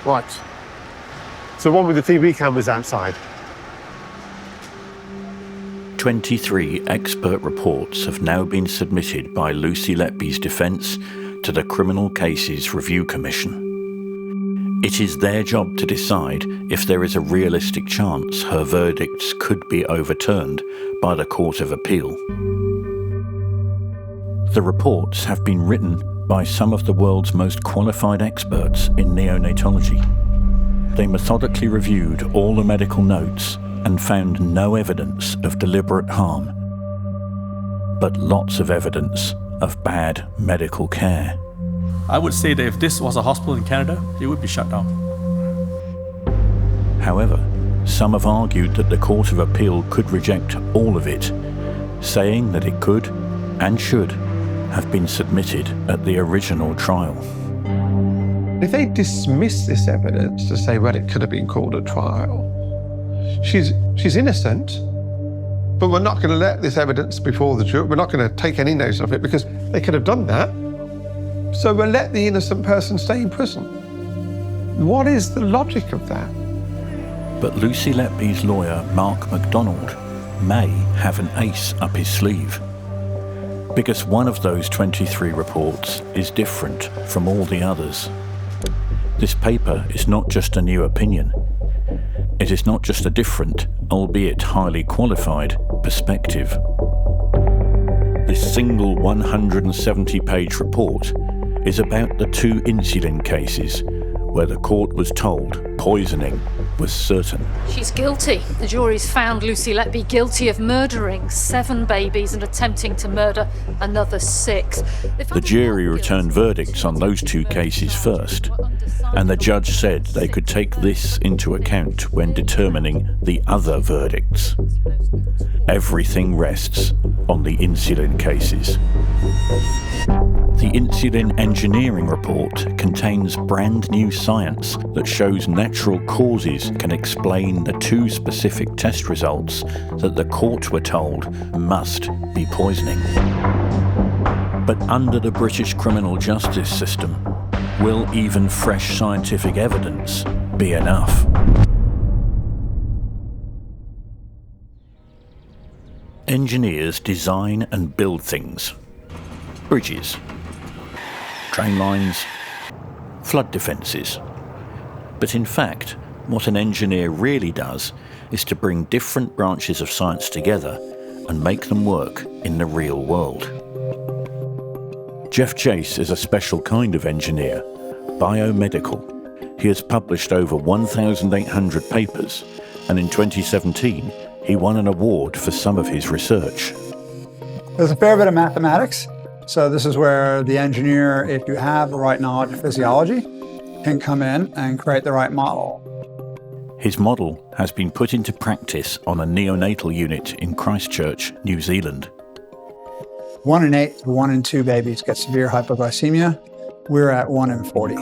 Right. So one with the TV cameras outside. 23 expert reports have now been submitted by Lucy Letby's defence to the Criminal Cases Review Commission. It is their job to decide if there is a realistic chance her verdicts could be overturned by the Court of Appeal. The reports have been written by some of the world's most qualified experts in neonatology. They methodically reviewed all the medical notes and found no evidence of deliberate harm, but lots of evidence of bad medical care. I would say that if this was a hospital in Canada, it would be shut down. However, some have argued that the Court of Appeal could reject all of it, saying that it could and should have been submitted at the original trial. If they dismiss this evidence to say, well, it could have been called a trial, she's innocent, but we're not going to let this evidence before the jury. We're not going to take any notice of it because they could have done that. So we'll let the innocent person stay in prison. What is the logic of that? But Lucy Letby's lawyer, Mark MacDonald, may have an ace up his sleeve. Because one of those 23 reports is different from all the others. This paper is not just a new opinion. It is not just a different, albeit highly qualified, perspective. This single 170-page report is about the 2 insulin cases where the court was told poisoning was certain. She's guilty. The jury's found Lucy Letby guilty of murdering 7 babies and attempting to murder another 6. The jury returned verdicts on those 2 cases first, and the judge said they could take this into account when determining the other verdicts. Everything rests on the insulin cases. The insulin engineering report contains brand new science that shows natural causes can explain the 2 specific test results that the court were told must be poisoning. But under the British criminal justice system, will even fresh scientific evidence be enough? Engineers design and build things. Bridges, train lines, flood defences. But in fact, what an engineer really does is to bring different branches of science together and make them work in the real world. Jeff Chase is a special kind of engineer, biomedical. He has published over 1,800 papers, and in 2017, he won an award for some of his research. There's a fair bit of mathematics. So this is where the engineer, if you have the right knowledge of physiology, can come in and create the right model. His model has been put into practice on a neonatal unit in Christchurch, New Zealand. 1 in 8 to 1 in 2 babies get severe hypoglycemia. We're at 1 in 40.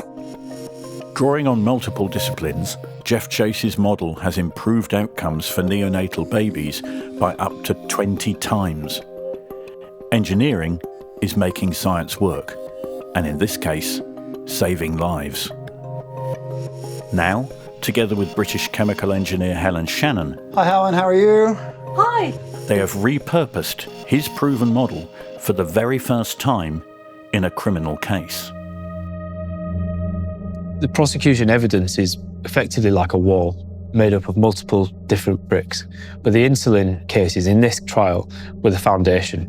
Drawing on multiple disciplines, Jeff Chase's model has improved outcomes for neonatal babies by up to 20 times. Engineering is making science work, and in this case, saving lives. Now, together with British chemical engineer Helen Shannon. Hi Helen, how are you? Hi. They have repurposed his proven model for the very first time in a criminal case. The prosecution evidence is effectively like a wall made up of multiple different bricks, but the insulin cases in this trial were the foundation.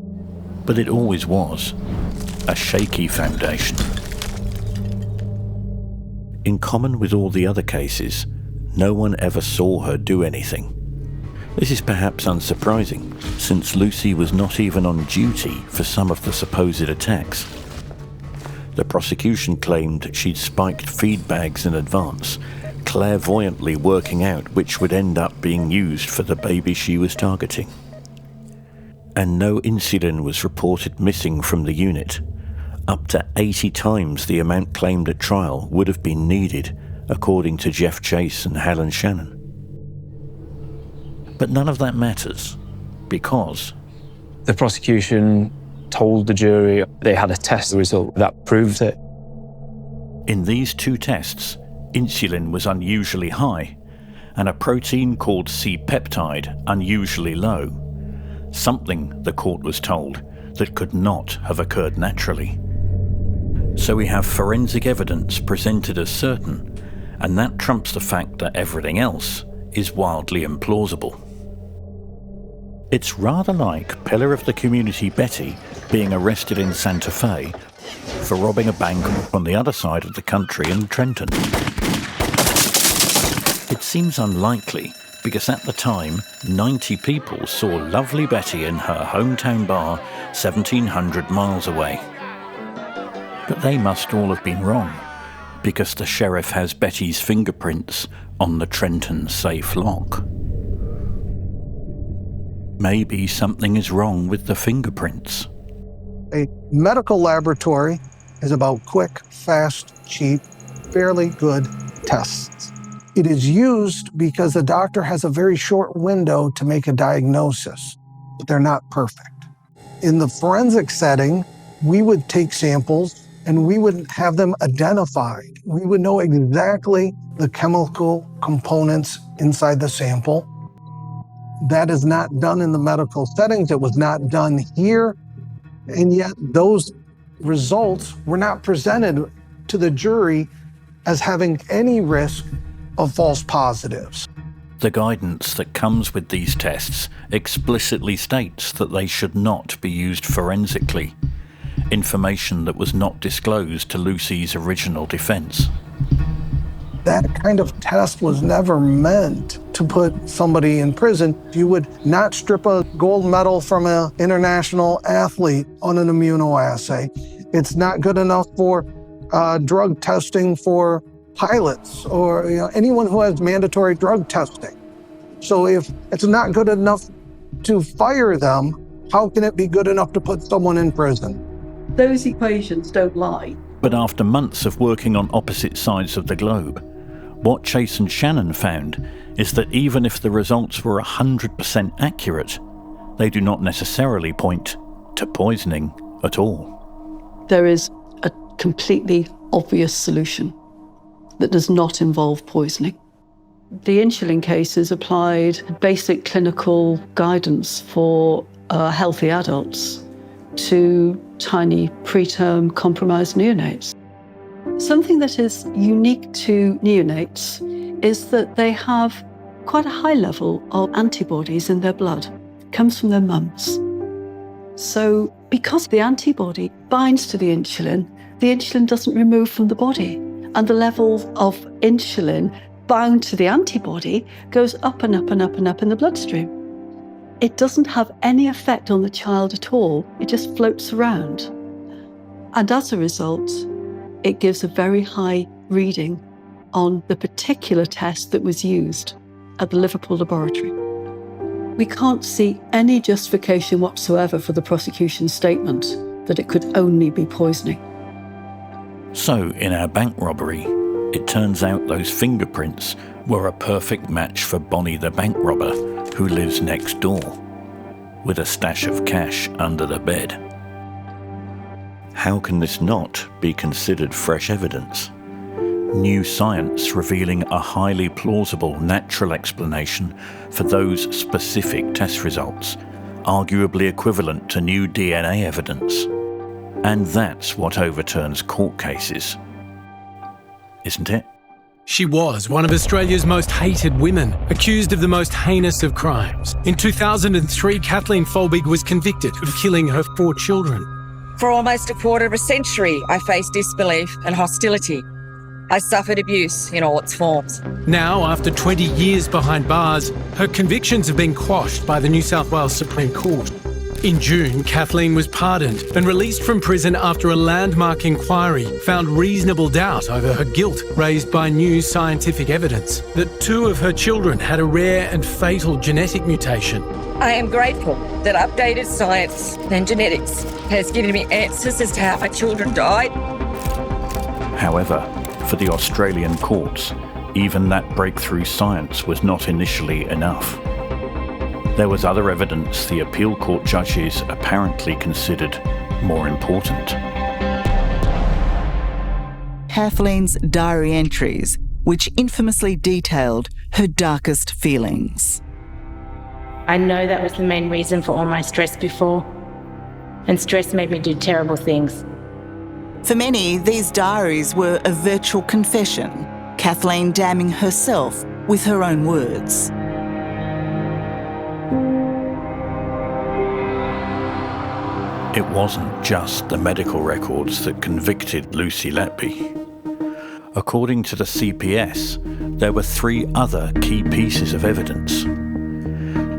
But it always was a shaky foundation. In common with all the other cases, no one ever saw her do anything. This is perhaps unsurprising, since Lucy was not even on duty for some of the supposed attacks. The prosecution claimed she'd spiked feed bags in advance, clairvoyantly working out which would end up being used for the baby she was targeting. And no insulin was reported missing from the unit. Up to 80 times the amount claimed at trial would have been needed, according to Jeff Chase and Helen Shannon. But none of that matters, because The prosecution told the jury they had a test result that proved it. in these 2 tests, insulin was unusually high, and a protein called C-peptide unusually low. Something, the court was told, that could not have occurred naturally. So we have forensic evidence presented as certain, and that trumps the fact that everything else is wildly implausible. It's rather like pillar of the community Betty being arrested in Santa Fe for robbing a bank on the other side of the country in Trenton. It seems unlikely because at the time, 90 people saw lovely Betty in her hometown bar 1,700 miles away. But they must all have been wrong, because the sheriff has Betty's fingerprints on the Trenton safe lock. Maybe something is wrong with the fingerprints. A medical laboratory is about quick, fast, cheap, fairly good tests. It is used because the doctor has a very short window to make a diagnosis, but they're not perfect. In the forensic setting, we would take samples and we would have them identified. We would know exactly the chemical components inside the sample. That is not done in the medical settings. It was not done here. And yet those results were not presented to the jury as having any risk of false positives. The guidance that comes with these tests explicitly states that they should not be used forensically, information that was not disclosed to Lucy's original defense. That kind of test was never meant to put somebody in prison. You would not strip a gold medal from an international athlete on an immunoassay. It's not good enough for drug testing for pilots or anyone who has mandatory drug testing. So if it's not good enough to fire them, how can it be good enough to put someone in prison? Those equations don't lie. But after months of working on opposite sides of the globe, what Chase and Shannon found is that even if the results were 100% accurate, they do not necessarily point to poisoning at all. There is a completely obvious solution that does not involve poisoning. The insulin cases applied basic clinical guidance for healthy adults to tiny preterm compromised neonates. Something that is unique to neonates is that they have quite a high level of antibodies in their blood. It comes from their mums. So because the antibody binds to the insulin doesn't remove from the body. And the level of insulin bound to the antibody goes up and up and up and up in the bloodstream. It doesn't have any effect on the child at all. It just floats around. And as a result, it gives a very high reading on the particular test that was used at the Liverpool laboratory. We can't see any justification whatsoever for the prosecution's statement that it could only be poisoning. So, in our bank robbery, it turns out those fingerprints were a perfect match for Bonnie the bank robber, who lives next door, with a stash of cash under the bed. How can this not be considered fresh evidence? New science revealing a highly plausible natural explanation for those specific test results, arguably equivalent to new DNA evidence. And that's what overturns court cases, isn't it? She was one of Australia's most hated women, accused of the most heinous of crimes. In 2003, Kathleen Folbigg was convicted of killing her 4 children. For almost a quarter of a century, I faced disbelief and hostility. I suffered abuse in all its forms. Now, after 20 years behind bars, her convictions have been quashed by the New South Wales Supreme Court. In June, Kathleen was pardoned and released from prison after a landmark inquiry found reasonable doubt over her guilt, raised by new scientific evidence that 2 of her children had a rare and fatal genetic mutation. I am grateful that updated science and genetics has given me answers as to how my children died. However, for the Australian courts, even that breakthrough science was not initially enough. There was other evidence the appeal court judges apparently considered more important. Kathleen's diary entries which infamously detailed her darkest feelings. I know that was the main reason for all my stress before, and stress made me do terrible things. For many, these diaries were a virtual confession, Kathleen damning herself with her own words. It wasn't just the medical records that convicted Lucy Letby. According to the CPS, there were 3 other key pieces of evidence.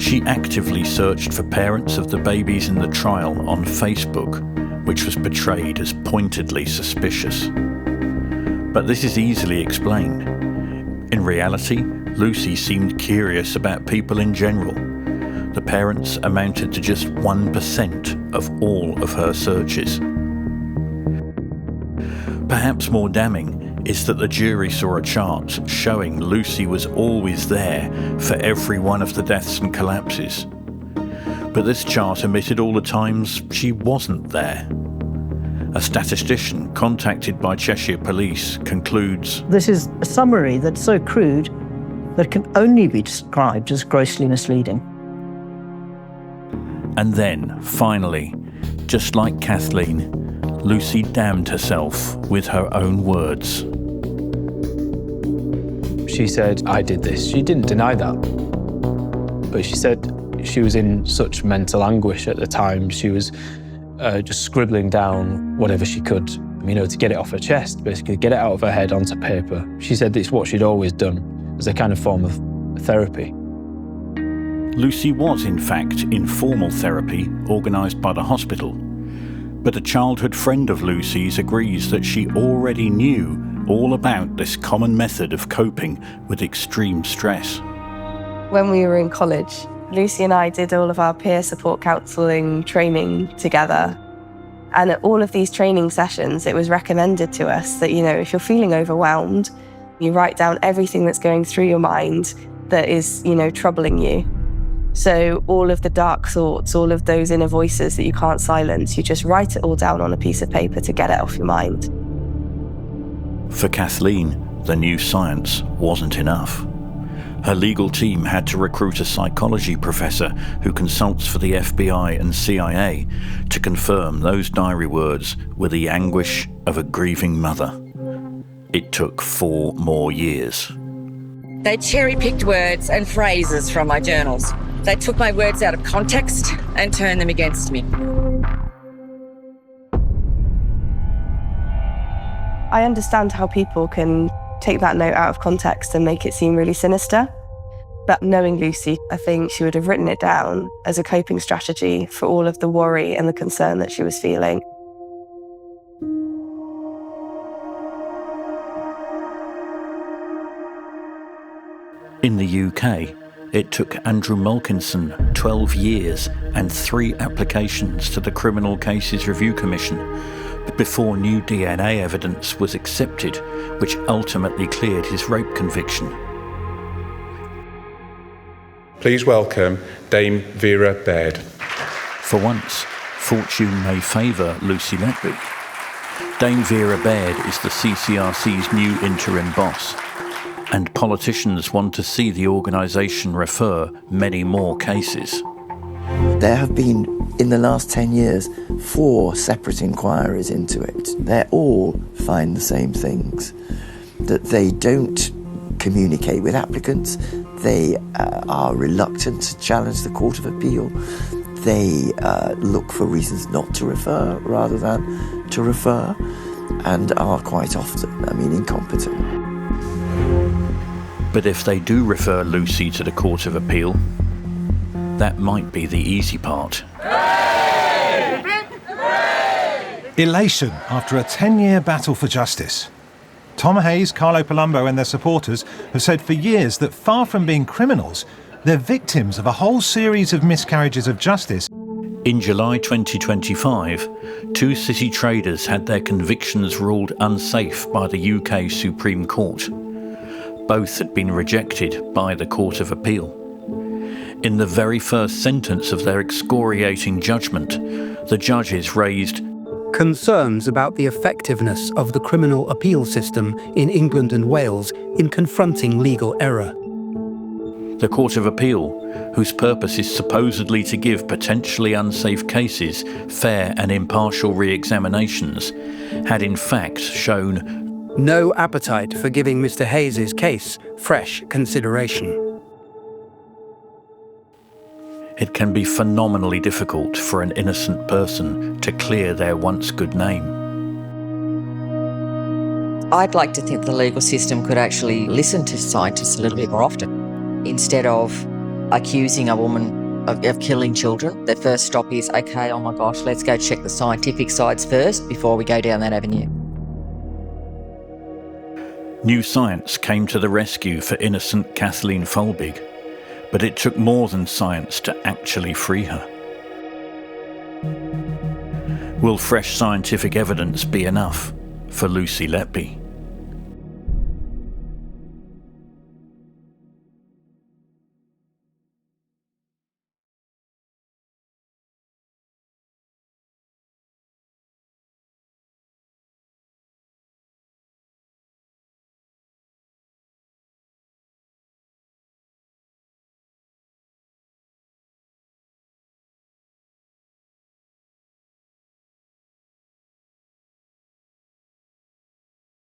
She actively searched for parents of the babies in the trial on Facebook, which was portrayed as pointedly suspicious. But this is easily explained. In reality, Lucy seemed curious about people in general. The parents amounted to just 1% of all of her searches. Perhaps more damning is that the jury saw a chart showing Lucy was always there for every one of the deaths and collapses. But this chart omitted all the times she wasn't there. A statistician contacted by Cheshire Police concludes, "This is a summary that's so crude that it can only be described as grossly misleading." And then, finally, just like Kathleen, Lucy damned herself with her own words. She said, "I did this." She didn't deny that. But she said she was in such mental anguish at the time. She was just scribbling down whatever she could, to get it off her chest, basically, get it out of her head onto paper. She said it's what she'd always done as a kind of form of therapy. Lucy was, in fact, in formal therapy organised by the hospital. But a childhood friend of Lucy's agrees that she already knew all about this common method of coping with extreme stress. When we were in college, Lucy and I did all of our peer support counselling training together. And at all of these training sessions, it was recommended to us that, if you're feeling overwhelmed, you write down everything that's going through your mind that is, troubling you. So all of the dark thoughts, all of those inner voices that you can't silence, you just write it all down on a piece of paper to get it off your mind. For Kathleen, the new science wasn't enough. Her legal team had to recruit a psychology professor who consults for the FBI and CIA to confirm those diary words were the anguish of a grieving mother. It took 4 more years. They cherry-picked words and phrases from my journals. They took my words out of context and turned them against me. I understand how people can take that note out of context and make it seem really sinister. But knowing Lucy, I think she would have written it down as a coping strategy for all of the worry and the concern that she was feeling. In the UK, it took Andrew Mulkinson 12 years and 3 applications to the Criminal Cases Review Commission before new DNA evidence was accepted, which ultimately cleared his rape conviction. Please welcome Dame Vera Baird. For once, fortune may favour Lucy Letby. Dame Vera Baird is the CCRC's new interim boss, and politicians want to see the organisation refer many more cases. There have been, in the last 10 years, 4 separate inquiries into it. They all find the same things, that they don't communicate with applicants, they are reluctant to challenge the Court of Appeal, they look for reasons not to refer rather than to refer, and are quite often, incompetent. But if they do refer Lucy to the Court of Appeal, that might be the easy part. Elation after a 10-year battle for justice. Tom Hayes, Carlo Palumbo and their supporters have said for years that far from being criminals, they're victims of a whole series of miscarriages of justice. In July 2025, 2 city traders had their convictions ruled unsafe by the UK Supreme Court. Both had been rejected by the Court of Appeal. In the very first sentence of their excoriating judgment, the judges raised concerns about the effectiveness of the criminal appeal system in England and Wales in confronting legal error. The Court of Appeal, whose purpose is supposedly to give potentially unsafe cases fair and impartial re-examinations, had in fact shown no appetite for giving Mr. Hayes' case fresh consideration. It can be phenomenally difficult for an innocent person to clear their once good name. I'd like to think the legal system could actually listen to scientists a little bit more often. Instead of accusing a woman of killing children, their first stop is, okay, oh my gosh, let's go check the scientific sides first before we go down that avenue. New science came to the rescue for innocent Kathleen Folbigg, but it took more than science to actually free her. Will fresh scientific evidence be enough for Lucy Letby?